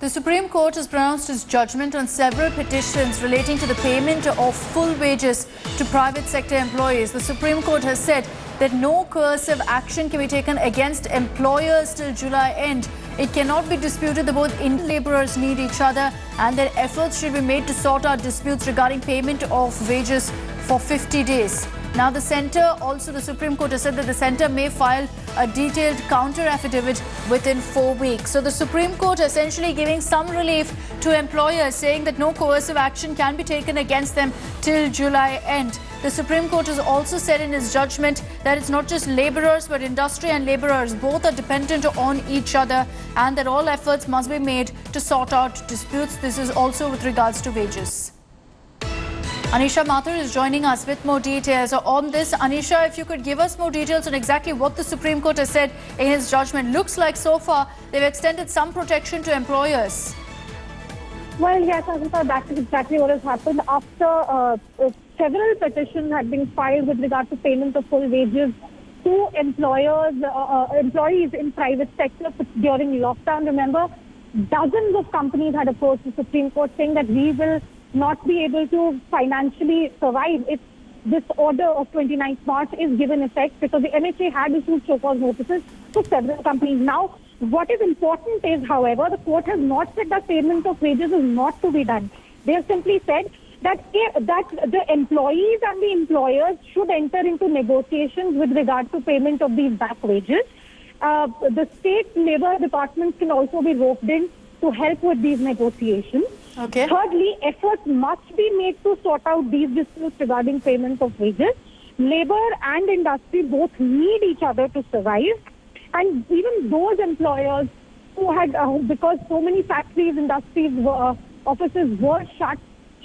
The Supreme Court has pronounced its judgment on several petitions relating to the payment of full wages to private sector employees. The Supreme Court has said that no coercive action can be taken against employers till July end. It cannot be disputed that both laborers need each other and that efforts should be made to sort out disputes regarding payment of wages for 50 days. Now, the Supreme Court has said that the centre may file a detailed counter affidavit within 4 weeks. So the Supreme Court essentially giving some relief to employers, saying that no coercive action can be taken against them till July end. The Supreme Court has also said in its judgment that it's not just labourers but industry and labourers both are dependent on each other and that all efforts must be made to sort out disputes. This is also with regards to wages. Anisha Mathur is joining us with more details on this. Anisha, if you could give us more details on exactly what the Supreme Court has said in its judgment. Looks like so far they've extended some protection to employers. Well, yes, Asita, that is exactly what has happened. After several petitions had been filed with regard to payment of full wages to employees in private sector during lockdown. Remember, dozens of companies had approached the Supreme Court saying that we will not be able to financially survive if this order of 29th March is given effect, because the MHA had issued show-cause notices to several companies. Now, what is important is, however, the court has not said that payment of wages is not to be done. They have simply said that the employees and the employers should enter into negotiations with regard to payment of these back wages. The state labour departments can also be roped in to help with these negotiations. Okay. Thirdly, efforts must be made to sort out these disputes regarding payment of wages. Labour and industry both need each other to survive. And even those employers who had, because so many factories, industries, offices were shut,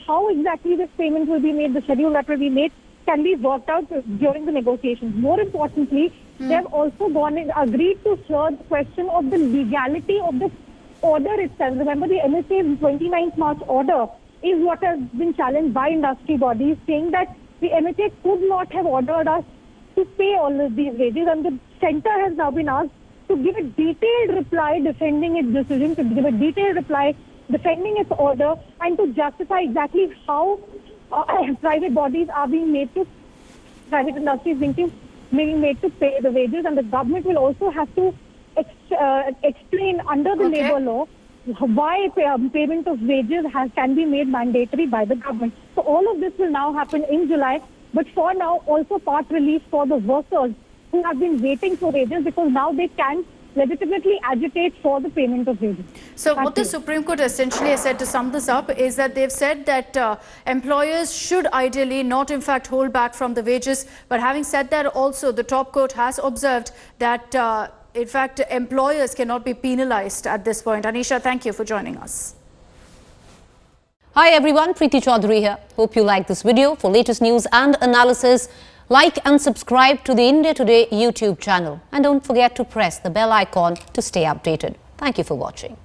how exactly this payment will be made, the schedule that will be made, can be worked out during the negotiations. More importantly, they have also gone and agreed to hear the question of the legality of the order itself. Remember, the MHA's 29th March order is what has been challenged by industry bodies, saying that the MHA could not have ordered us to pay all of these wages, and the centre has now been asked to give a detailed reply defending its decision, to give a detailed reply defending its order, and to justify exactly how private bodies are being made to, private industries being made to pay the wages, and the government will also have to explain under the labour law why payment of wages can be made mandatory by the government. So all of this will now happen in July, but for now also part relief for the workers who have been waiting for wages, because now they can legitimately agitate for the payment of wages. So what the Supreme Court essentially has said, to sum this up, is that they've said that employers should ideally not in fact hold back from the wages. But having said that, also the top court has observed that in fact employers cannot be penalized at this point. Anisha, thank you for joining us. Hi everyone, Preeti Chaudhary here. Hope you like this video. For latest news and analysis, like and subscribe to the India Today YouTube channel. And don't forget to press the bell icon to stay updated. Thank you for watching.